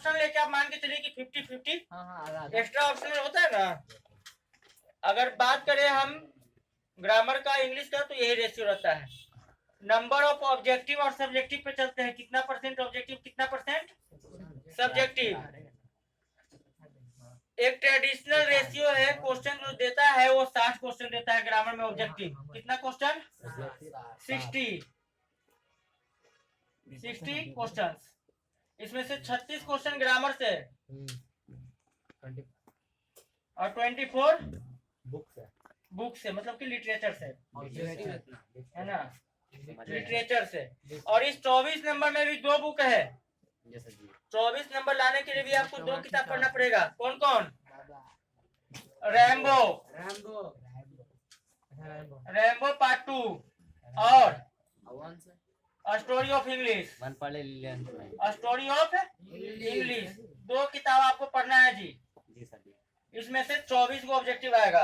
Option लेके आप मान के चलिए कि 50-50 एक्स्ट्रा ऑप्शन होता है ना। अगर बात करें हम ग्रामर का, इंग्लिश का, तो यही रेशियो रहता है। नंबर ऑफ ऑब्जेक्टिव और सब्जेक्टिव पे चलते हैं, कितना परसेंट ऑब्जेक्टिव, कितना परसेंट सब्जेक्टिव। एक ट्रेडिशनल रेशियो है, क्वेश्चन जो देता है वो 60 क्वेश्चन देता है ग्रामर में ऑब्जेक्टिव। कितना क्वेश्चन? 60 क्वेश्चन। इसमें से 36 क्वेश्चन ग्रामर से और 24 बुक से, मतलब कि लिटरेचर से, है ना, लिटरेचर से। और इस 24 नंबर में भी 2 बुक है। 24 नंबर लाने के लिए भी आपको 2 किताब पढ़ना पड़ेगा। कौन कौन? रैम्बो पार्ट 2 और story of English. Story of English 2 किताब आपको पढ़ना है जी। इसमें से 24 को ऑब्जेक्टिव आएगा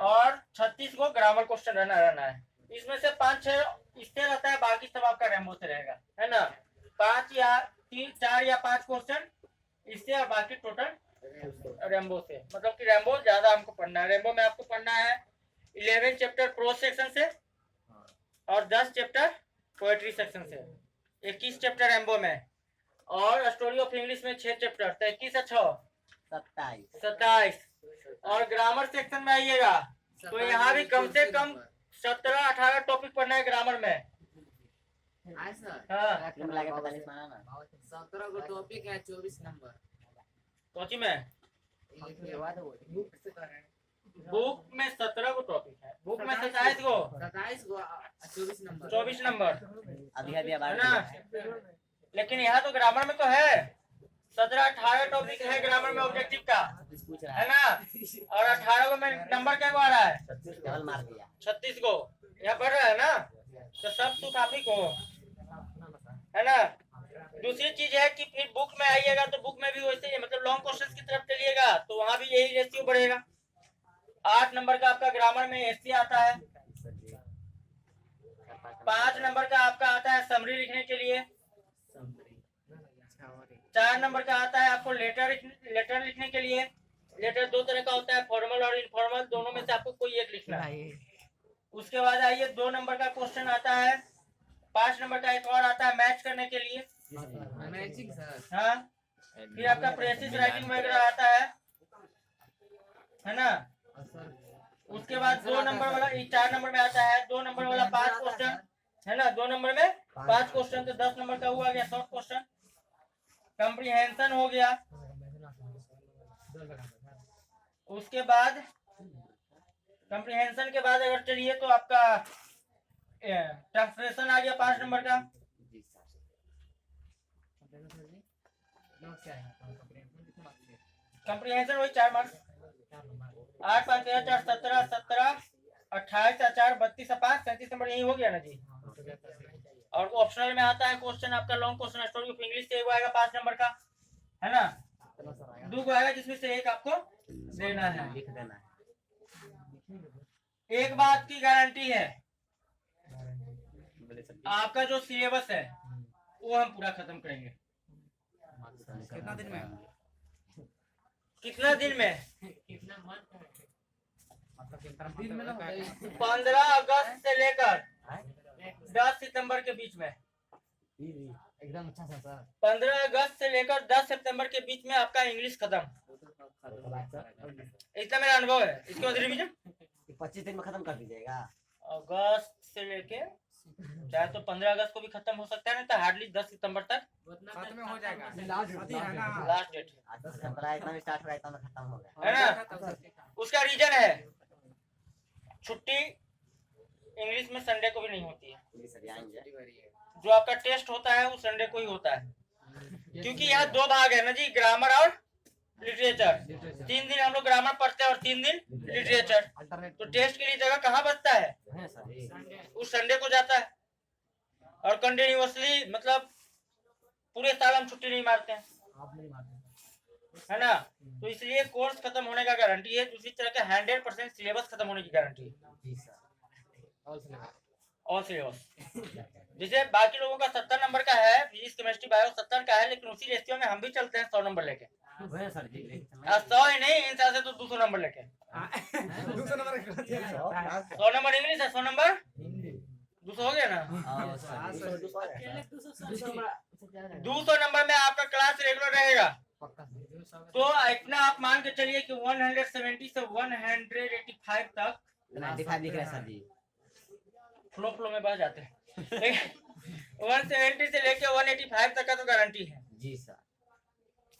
और 36 को ग्रामर क्वेश्चन रहना है। इसमें से 5-6 इससे रहता है, बाकी सब आपका रैम्बो से रहेगा, है ना। 5 या 3, 4 या 5 क्वेश्चन इससे और बाकी टोटल रैम्बो से। मतलब कि रैम्बो ज्यादा हमको पढ़ना है। रैम्बो में आपको पढ़ना है 11 चैप्टर प्रोज सेक्शन से और 10 चैप्टर पोएट्री सेक्शन से। 21 चैप्टर रैम्बो में। और स्टोरी ऑफ इंग्लिश में 6 चैप्टर, 33 और 6 27। और ग्रामर सेक्शन में आइएगा तो यहाँ भी कम से कम 17-18 टॉपिक पढ़ना है ग्रामर में। हाँ, 17 को टॉपिक है, 24 नंबर कोची में बुक में 17 को टॉपिक है, बुक में 27 को 24 नंबर है ना। लेकिन यहाँ तो ग्रामर में तो है 17-18 टॉपिक है ग्रामर में ऑब्जेक्टिव का, है ना। और 18 को में नंबर क्या आ रहा है? 36 को यहाँ बढ़ रहा है ना। तो सब तो काफी को, है ना। दूसरी चीज है कि फिर बुक में आइएगा तो बुक में भी वैसे ही, मतलब लॉन्ग क्वेश्चन की तरफ चलिएगा तो वहां भी यही रेशियो बढ़ेगा। 8 नंबर का आपका ग्रामर में एससी आता है। 5 नंबर का आपका आता है समरी लिखने के लिए। 4 नंबर का आता है आपको लेटर लिखने के लिए। लेटर 2 तरह का होता है, फॉर्मल और इनफॉर्मल, दोनों में से आपको कोई एक लिखना है। उसके बाद आइए 2 नंबर का क्वेश्चन आता है। 5 नंबर का एक और आता है मैच करने के लिए। हाँ, फिर आपका प्रेसिस राइटिंग वगैरह आता है ना। उसके बाद 2 नंबर वाला 4 नंबर में आता है 2 नंबर वाला 5 क्वेश्चन, है ना। 2 नंबर में 5 क्वेश्चन, तो 10 नंबर का हुआ गया शॉर्ट क्वेश्चन। कंप्रीहेंशन हो गया। उसके बाद कंप्रीहेंशन के बाद अगर चलिए तो आपका ट्रांसलेशन आ गया 5 नंबर का। कंप्रीहेंशन वही 4 मार्क्स। 8, 5, 13, 4, 17, 17, 28, 4, 32, 5, 37 नंबर यही हो गया ना जी। और ऑप्शनल में आता है क्वेश्चन आपका long question story of English से, वो आएगा 5 नंबर का, है ना। 2 आएगा जिसमें से एक आपको देना है, लिख देना है। एक बात की गारंटी है, आपका जो सिलेबस है वो हम पूरा खत्म करेंगे। कितना दिन में? 15 अगस्त से लेकर 10 सितंबर के बीच में। एकदम अच्छा सर। 15 अगस्त से लेकर 10 सितंबर के बीच में आपका इंग्लिश खत्म। इतना मेरा अनुभव है। इसके बाद रिवीजन 25 दिन में खत्म कर दीजिएगा। अगस्त से लेके चाहे तो 15 अगस्त को भी खत्म हो सकता है, नहीं तो हार्डली 10 सितंबर तक खत्म हो जाएगा। लास्ट डेट 10 सितंबर इतना स्टार्ट हो रहा है, खत्म हो गया, है ना। उसका रीजन है छुट्टी इंग्लिश में संडे को भी नहीं होती है। जो आपका टेस्ट होता है वो संडे को ही होता है, क्योंकि यहाँ 2 भाग है ना जी, ग्रामर और लिटरेचर। 3 दिन हम लोग ग्रामर पढ़ते हैं और 3 दिन लिटरेचर। तो टेस्ट के लिए जगह कहाँ बचता है? उस संडे को जाता है। और कंटिन्यूअसली मतलब पूरे साल हम छुट्टी नहीं मारते हैं, है ना। तो इसलिए कोर्स खत्म होने का गारंटी है। दूसरी तरह का 100% सिलेबस खत्म होने की गारंटी है। ऑसियोस। जैसे बाकी लोगों का 70 नंबर का है, फिजिक्स केमिस्ट्री बायो 70 का है, लेकिन उसी रेशियो में हम भी चलते हैं 100 नंबर लेके। सर जी 100 ही नहीं, इन से तो 200 नंबर लेके। 200 नंबर 100 नंबर इंग्लिश है, 100 नंबर 200 हो गया ना। 200 नंबर में आपका क्लास रेगुलर रहेगा। तो इतना आप मान के चलिए कि 170 से 185 तक 95 दिख रहा है सर जी। फ्लो में बढ़ जाते हैं। 170 से लेके 185 तक का तो गारंटी है जी सर।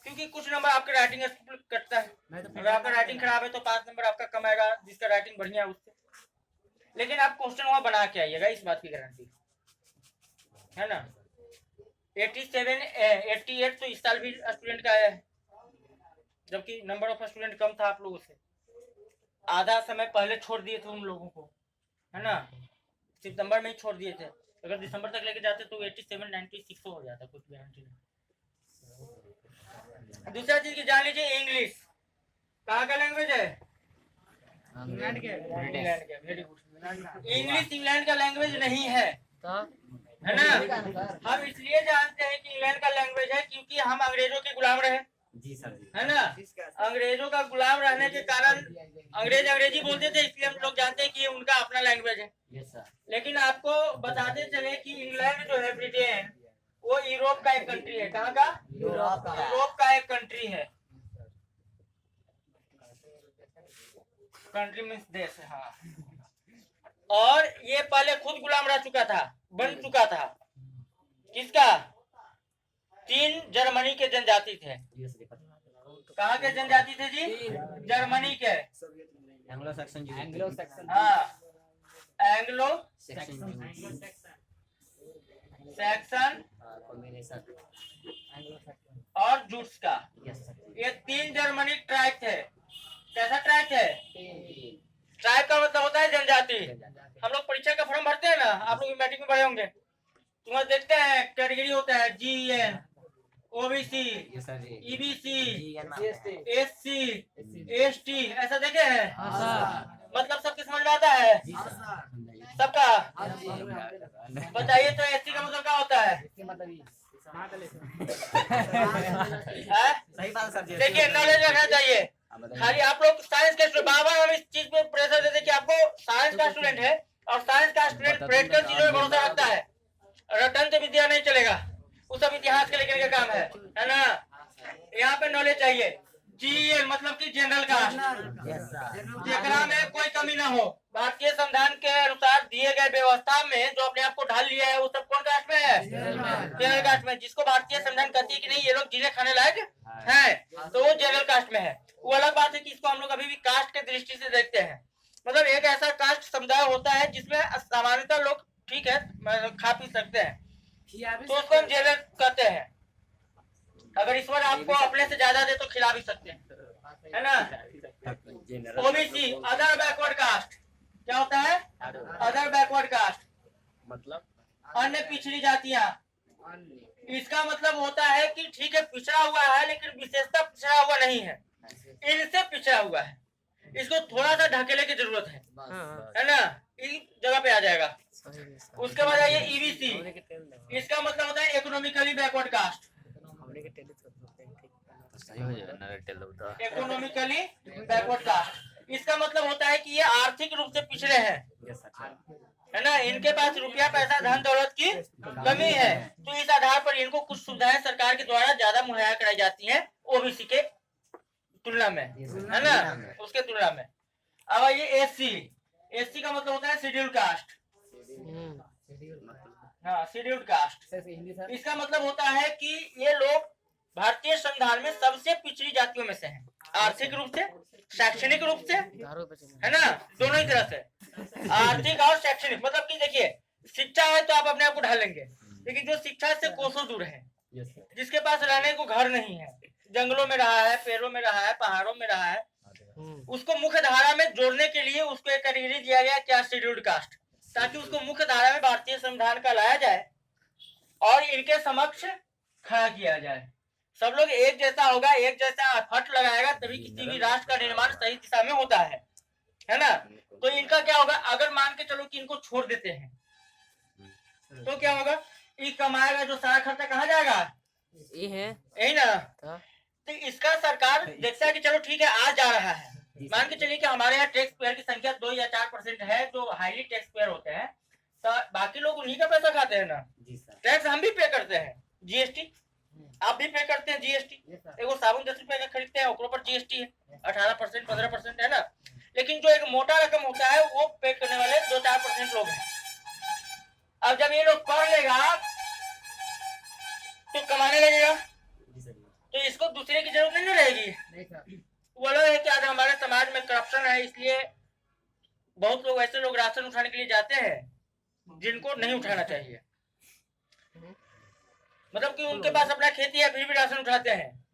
क्योंकि कुछ नंबर आपके राइटिंग कटता है। अगर आपका राइटिंग खराब है तो 5 नंबर आपका कम आएगा, जिसका राइटिंग बढ़िया है उससे। लेकिन आप क्वेश्चन वहां बना के आइएगा, इस बात की गारंटी है ना। 88 तो इस साल भी स्टूडेंट का है, जबकि नंबर ऑफ स्टूडेंट कम था आप लोगों से। आधा समय पहले छोड़ दिए थे उन लोगों को, है ना, सितंबर में ही छोड़ दिए थे। अगर दिसंबर तक लेके जाते तो 87 96 हो जाता, कुछ गारंटी नहीं। दूसरा चीज की जान लीजिए, इंग्लिश कहाँ का लैंग्वेज है? इंग्लैंड के। Very good. इंग्लिश इंग्लैंड का लैंग्वेज नहीं है, है ना। हम इसलिए जानते हैं कि इंग्लैंड का लैंग्वेज है क्योंकि हम अंग्रेजों के गुलाम रहे। जी सर जी। है ना, अंग्रेजों का गुलाम रहने के कारण अंग्रेज अंग्रेजी बोलते थे, इसलिए हम लोग जानते हैं कि ये उनका अपना लैंग्वेज है। Yes sir. लेकिन आपको बताते चले कि इंग्लैंड जो है, ब्रिटेन, वो यूरोप का एक कंट्री है। कहाँ का? यूरोप का एक कंट्री है। कंट्री मीन्स देश, हाँ। और ये पहले खुद गुलाम रह चुका था, बन चुका था। किसका? 3 जर्मनी के जनजाति थे। कहाँ के जनजाति थे जी? जर्मनी के। Anglo Saxon. हाँ, एंग्लो सैक्सन और जूट्स का। ये 3 जर्मनी ट्राइब थे। कैसा ट्राइब थे? ट्राइब का मतलब होता है जनजाति। हम लोग परीक्षा का फॉर्म भरते हैं ना, आप लोग मैट्रिक में पढ़े होंगे, तुम्हें देखते हैं कैटेगरी होता है GN, OBC, EBC, SC, ST, ऐसा देखे हैं? मतलब सबके समझ में आता है? सबका बताइए तो SC का मतलब क्या होता है? सही बात सर जी। देखिए, नॉलेज रखना चाहिए। खाली आप लोग साइंस के स्टूडेंट, बार-बार हम इस चीज पे प्रेशर देते कि आपको साइंस का स्टूडेंट है और साइंस का स्टूडेंट प्रैक्टिकल चीजों में भरोसा रखता है। रटन से विद्या नहीं चलेगा, वो सब इतिहास के लेकर के काम है ना। यहाँ पे नॉलेज चाहिए। GN मतलब कि जनरल कास्ट, जेकरा में कोई कमी ना हो। भारतीय संविधान के अनुसार दिए गए व्यवस्था में जो अपने आप को ढाल लिया है वो सब कौन कास्ट में है? जनरल कास्ट में। जिसको भारतीय संविधान कहती है कि नहीं ये लोग जीने खाने लायक है, तो वो जनरल कास्ट में है। वो अलग बात है कि इसको हम लोग अभी भी कास्ट के दृष्टि से देखते हैं। मतलब एक ऐसा कास्ट समुदाय होता है जिसमें सामान्यतः लोग ठीक है खा पी सकते हैं, तो उसको हम जनरल कहते हैं। अगर ईश्वर आपको अपने से ज्यादा दे तो खिला भी सकते हैं, है ना। OBC अदर बैकवर्ड कास्ट क्या होता है? अदर बैकवर्ड कास्ट मतलब अन्य पिछड़ी जातियां। इसका मतलब होता है कि ठीक है पिछड़ा हुआ है लेकिन विशेषता पिछड़ा हुआ नहीं है, इनसे पिछड़ा हुआ है। इसको थोड़ा सा ढकेले की जरूरत है ना, इस जगह पे आ जाएगा। उसके बाद आइए EBC, इसका मतलब होता है economically backward caste. Economically backward caste इसका मतलब होता है कि ये आर्थिक रूप से पिछड़े हैं, है ना। इनके पास रुपया पैसा धन दौलत की कमी है, तो इस आधार पर इनको कुछ सुविधाएं सरकार के द्वारा ज्यादा मुहैया कराई जाती हैं OBC के तुलना में, है ना, उसके तुलना में। अब ये SC का मतलब होता है शेड्यूल्ड कास्ट। हाँ, शेड्यूल्ड कास्ट इसका मतलब होता है कि ये लोग भारतीय संविधान में सबसे पिछड़ी जातियों में से हैं, आर्थिक रूप से, शैक्षणिक रूप से, है ना, दोनों ही तरह से। आर्थिक और शैक्षणिक मतलब कि देखिए शिक्षा है तो आप अपने आप को ढाल लेंगे, लेकिन जो शिक्षा से कोसों दूर है, जिसके पास रहने को घर नहीं है, जंगलों में रहा है, पेड़ों में रहा है, पहाड़ों में रहा है, उसको मुख्य धारा में जोड़ने के लिए उसको एक कैटेगरी दिया गया क्या? शेड्यूल्ड कास्ट, ताकि उसको मुख्य धारा में भारतीय संविधान का लाया जाए और इनके समक्ष खड़ा किया जाए। सब लोग एक जैसा होगा, एक जैसा एफर्ट लगाएगा, तभी किसी भी राष्ट्र का निर्माण सही दिशा में होता है ना। तो इनका क्या होगा? अगर मान के चलो कि इनको छोड़ देते हैं तो क्या होगा, ई कमाएगा, जो सारा खर्चा कहाँ जाएगा, ये है यही ना। तो तो इसका सरकार देखता है कि चलो ठीक है आ जा रहा है। मान के चलिए कि हमारे यहाँ टैक्स पेयर की संख्या 2 या 4% है जो हाईली टैक्स पेयर होते हैं, तो बाकी लोग उन्हीं का पैसा खाते हैं ना। टैक्स हम भी पे करते हैं, जीएसटी आप भी पे करते हैं, जीएसटी। एगो साबुन 10 रुपए का खरीदते हैं, ऊपर जीएसटी है 18% 15% है ना। लेकिन जो एक मोटा रकम होता है वो पे करने वाले 2-4% लोग हैं। अब जब ये लोग पढ़ लेगा तो कमाने लगेगा, तो इसको दूसरे की जरूरत नहीं रहेगी। वो लोग है कि आज हमारे समाज में करप्शन है, इसलिए बहुत लोग ऐसे लोग राशन उठाने के लिए जाते हैं जिनको नहीं उठाना चाहिए। मतलब कि उनके पास अपना खेती है फिर भी राशन उठाते हैं।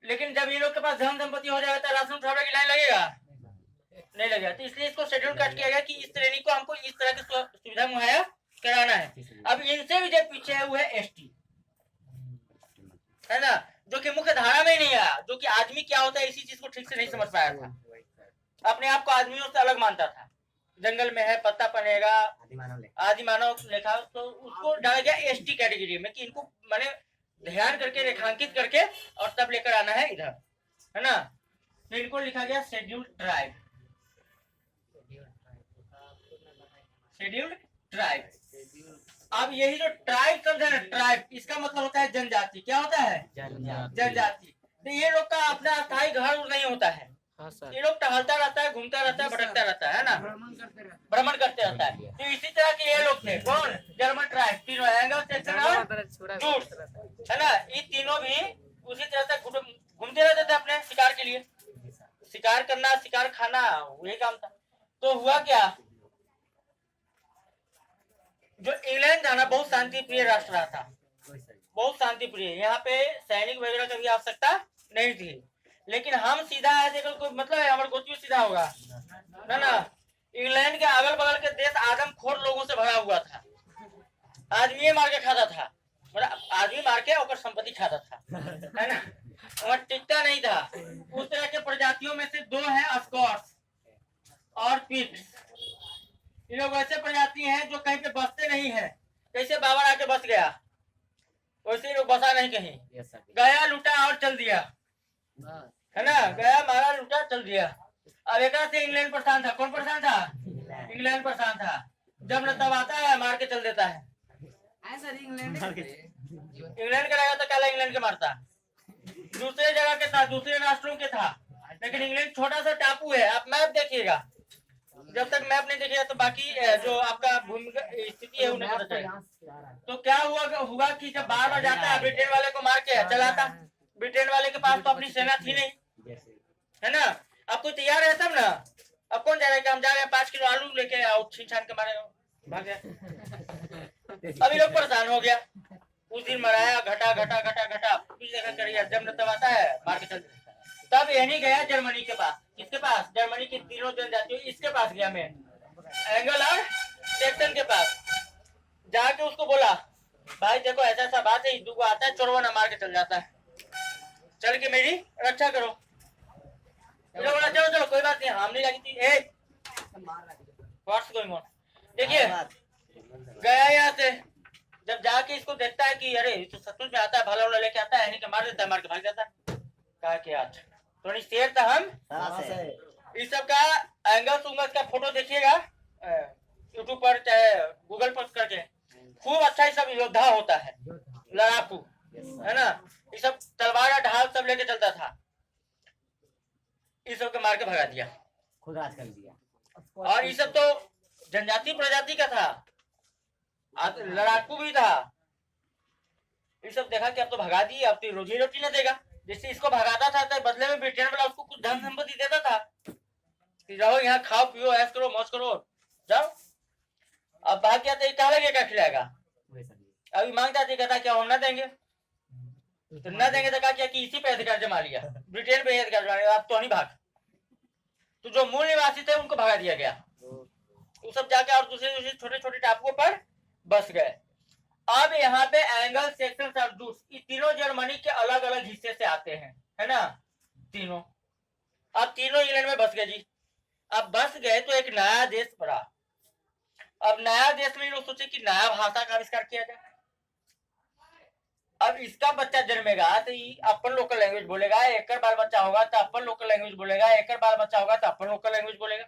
लेकिन जब ये लोग के पास धन संपत्ति हो जाएगा तो राशन उठाने की लाइन लगेगा, नहीं लगेगा। तो इसलिए इसको शेड्यूल कास्ट किया गया कि इस श्रेणी को हमको इस तरह की सुविधा मुहैया कराना है। अब इनसे भी जो पीछे है वो है एसटी, है ना, जो कि मुख्य धारा में ही नहीं आया, जो कि आदमी क्या होता है इसी चीज को ठीक से नहीं समझ पाया था, अपने आप को आदमियों से अलग मानता था। जंगल में है पत्ता पनेगा आदि मानव लिखा, तो उसको डाला गया एसटी कैटेगरी में कि इनको मैंने ध्यान करके रेखांकित करके और तब लेकर आना है इधर, है ना। तो इनको लिखा गया शेड्यूल्ड ट्राइब, शेड्यूल्ड ट्राइब। अब यही जो ट्राइब शब्द है ना, ट्राइब इसका मतलब होता है जनजाति। क्या होता है, जनजाति। तो ये लोग का अपना अस्थायी घर नहीं होता है, ये लोग टहलता रहता है, घूमता रहता है, भटकता रहता है ना, भ्रमण करते रहता है। तो इसी तरह के ये लोग थे, कौन, जर्मन ट्राइब, तीनों एंगल सेक्शन और है ना, ये तीनों भी उसी तरह से घूमते रहते थे अपने शिकार के लिए, शिकार करना, शिकार खाना, वही काम था। तो हुआ क्या, जो इंग्लैंड था ना बहुत शांति प्रिय राष्ट्र रहा था, बहुत शांति प्रिय। यहाँ पे सैनिक वगैरह की भी आवश्यकता नहीं थी। लेकिन हम सीधा है, देखो कोई मतलब है हमारे गोतियों सीधा होगा ना। इंग्लैंड के अगल बगल के देश आदमखोर लोगों से भरा हुआ था, आदमी मार के खाता था, मतलब आदमी मार के और संपत्ति खाता था, है ना, वहाँ टिकता नहीं था। उस तरह के प्रजातियों में से दो है स्कॉट्स और पिग्स। ये लोग ऐसे प्रजाति हैं जो कहीं पे बसते नहीं है, कैसे बाबर आके बस गया वैसे लोग बसा नहीं कहीं, गया लूटा और चल दिया, है ना, गया मारा लूटा चल दिया। अब एक से इंग्लैंड परेशान था, कौन परेशान था, इंग्लैंड परेशान था। जब न तब आता है मार के चल देता है, इंग्लैंड का रहेगा तो क्या इंग्लैंड के मारता, दूसरे जगह के था, दूसरे राष्ट्रों के था। लेकिन इंग्लैंड छोटा सा टापू है, आप मैप देखिएगा, जब तक मैप नहीं देखिएगा तो बाकी जो आपका भूमि स्थिति है उन्हें पता चलेगा। तो क्या हुआ कि जब बार जाता है ब्रिटेन वाले को मार के चलाता, ब्रिटेन वाले के पास तो अपनी सेना थी नहीं, है ना, अब कोई तैयार है तब ना। अब कौन जा रहा है कि हम जा रहे हैं 5 किलो आलू लेके आओ, छीन छान के मारे भाग गया। अभी लोग परेशान हो गया, उस दिन मराया, घटा घटा घटा घटा कुछ देखा करिए, जब न तब आता है मार के चल। तब यही गया जर्मनी के पास, किसके पास, जर्मनी की तीनों जनजातियों इसके पास गया मैं, एंगल और सेक्सन के पास जाके उसको बोला भाई देखो ऐसा ऐसा बात है, हिंदू को आता है चोरवा ना मार के चल जाता है, चल के मेरी रक्षा करो। बोला चलो चलो कोई बात नहीं, हम नहीं लगी थी। व्हाट्स गोइंग ऑन, देखिए गया यहाँ से, जब जाके इसको देखता है कि अरे तो सचमुच में आता है, भला वाला लेके आता है, नहीं मार देता है, मार के भाग जाता है। कहा कि आज थोड़ी शेर था हम इस सब का एंगल उंगल का फोटो देखिएगा यूट्यूब पर चाहे गूगल पर करके, खूब अच्छा ये सब योद्धा होता है, लड़ाकू, है ना, ये सब तलवार ढाल सब लेके चलता था, इस सब के मार के भगा दिया, खुद राज कर दिया। और ये सब तो जनजाति प्रजाति का था, लड़ाकू भी था। ये सब देखा कि अब तो भगा दिए, अब तो रोजी रोटी न देगा। जैसे इसको भगाता था तो बदले में ब्रिटेन वाला उसको कुछ धन संपत्ति देता था कि जाओ यहाँ खाओ पियो ऐश करो मौज करो जाओ। अब भाग गया तो क्या लगेगा, खिलाएगा। अभी मांगता था, कहता क्या हम न देंगे, तो न देंगे तो क्या कि इसी पे अधिकार जमा लिया, ब्रिटेन पे अधिकार जमा लिया, अब तो नहीं भाग। तो जो मूल निवासी थे उनको भगा दिया गया, वो सब जाके और दूसरे छोटे छोटे टापुओं पर बस गए। अब यहाँ पे एंगल सेक्शन सबडूस ये तीनों जर्मनी के अलग अलग हिस्से से आते हैं, है ना, तीनों। अब तीनों इंग्लैंड में बस गए जी। अब बस गए तो एक नया देश पड़ा, अब नया देश में ये लोग सोचे कि नया भाषा का आविष्कार किया जाए। अब इसका बच्चा जन्मेगा तो ये अपन लोकल लैंग्वेज बोलेगा, एक बाल बच्चा होगा तो अपन लोकल लैंग्वेज बोलेगा, एक बाल बच्चा होगा तो अपन लोकल लैंग्वेज बोलेगा।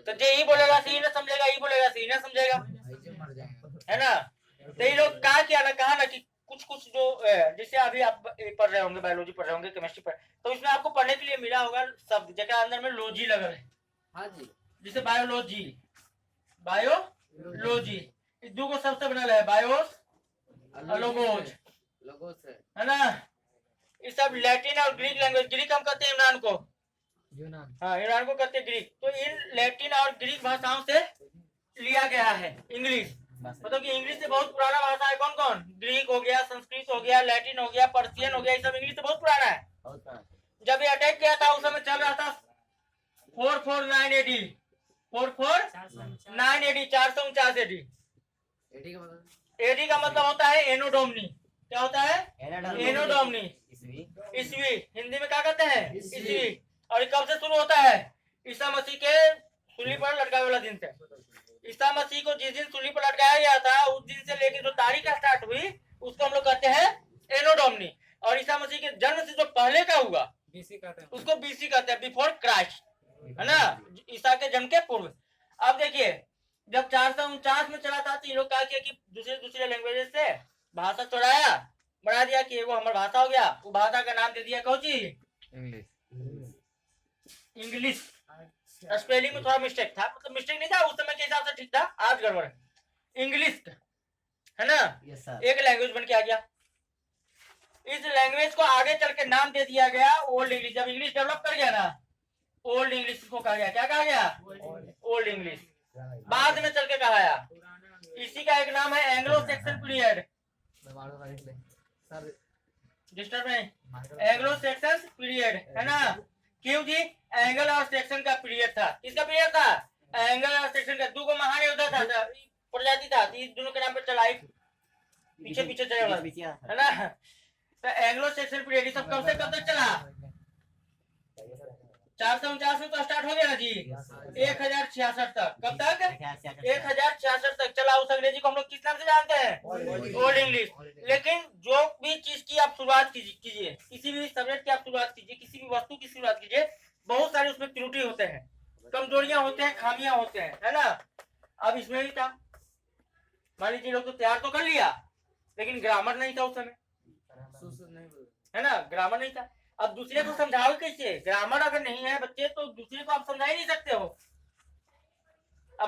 तो जे ही बोलेगा सी न समझेगा, ही बोलेगा सी न समझेगा, मर जाएगा। है ना। तो ये लोग क्या किया ना, कहा ना कि कुछ कुछ जो जैसे अभी आप पढ़ रहे होंगे, बायोलॉजी पढ़ रहे होंगे, केमिस्ट्री पढ़, तो इसमें आपको पढ़ने के लिए मिला होगा शब्द जगह अंदर में लॉजी लगा है। हाँ जी। जैसे बायोलॉजी, बायोलॉजी इस दो को शब्द से बना है, बायोस लोगोज, लोगोस है ना। ये सब लैटिन और ग्रीक लैंग्वेज, ग्रीक हम कहते हैं यूनान को, यूनान। हाँ यूनान को कहते हैं ग्रीक। तो इन लैटिन और ग्रीक भाषाओं से लिया गया है इंग्लिश। मतलब कि इंग्लिश से बहुत पुराना भाषा है। कौन कौन? ग्रीक हो गया, संस्कृत हो गया, लैटिन हो गया, पर्शियन हो गया, ये सब इंग्लिश से बहुत पुराना है। जब ये अटैक किया था उस समय चल रहा था 449 AD, 449 AD, 449 AD। एडी का मतलब होता है एनो डोमनी। क्या होता है? एनो डोमनी, ईस्वी। हिंदी में क्या कहते हैं? ईस्वी। और ये कब से शुरू होता है? ईसा मसीह के सूली पर लटकाए वाला दिन से। ईसा मसीह को जिस दिन सूली पर लटकाया गया था उस दिन से लेकर जो तारीख स्टार्ट हुई उसको हम लोग कहते हैं एनो डोमनी। और ईसा मसीह के जन्म से जो पहले का हुआ बीसी कहते हैं, उसको बीसी कहते हैं, बिफोर क्राइस्ट, है ना, ईसा के जन्म के पूर्व। अब देखिए जब 449 में चला था तो ये लोग क्या किया कि दूसरे लैंग्वेजेस से भाषा चढ़ाया, बना दिया कि वो हमारा भाषा हो गया। वो भाषा का नाम दे दिया कौन सी? इंग्लिश। स्पेलिंग में थोड़ा मिस्टेक था, मतलब मिस्टेक नहीं था उस समय के हिसाब से ठीक था, आज गड़बड़ है। इंग्लिश, है ना, एक लैंग्वेज बन के आ गया। इस लैंग्वेज को आगे चल के नाम दे दिया गया ओल्ड इंग्लिश। जब इंग्लिश डेवलप कर गया ना, ओल्ड इंग्लिश को कहा गया। क्या कहा गया? Old English. बाद में चल के कहा गया। इसी का एक नाम है एंग्लो सेक्सन पीरियड। डिस्टर्ब नहीं, एंग्लो सेक्सन पीरियड, है ना। क्यों जी? एंगल और सेक्शन का पीरियड था। किसका पीरियड था? एंगल और सेक्शन का। दो को महान योद्धा था, प्रजाति था, इस दोनों के नाम पे चलाई, पीछे पीछे चले वाला, है ना। तो एंग्लो सेक्सन पीरियड सब कब से कब तक चला? 449 में तो स्टार्ट हो गया ना जी, 1066 तक। कब तक? 1066 तक चला। उस अंग्रेजी को हम लोग किस नाम से जानते हैं? Old English. लेकिन जो भी चीज की आप शुरुआत कीजिए, किसी भी सब्जेक्ट की आप शुरुआत कीजिए, किसी भी वस्तु की शुरुआत कीजिए, बहुत सारे उसमें त्रुटि होते हैं, कमजोरियां होते हैं, खामियां होते हैं, है ना। अब इसमें भी था, मान लीजिए लोग तो तैयार तो कर लिया लेकिन ग्रामर नहीं था उस समय, है ना, ग्रामर नहीं था। अब दूसरे को समझाओ कैसे? ग्रामर अगर नहीं है बच्चे तो दूसरे को आप समझा ही नहीं सकते हो।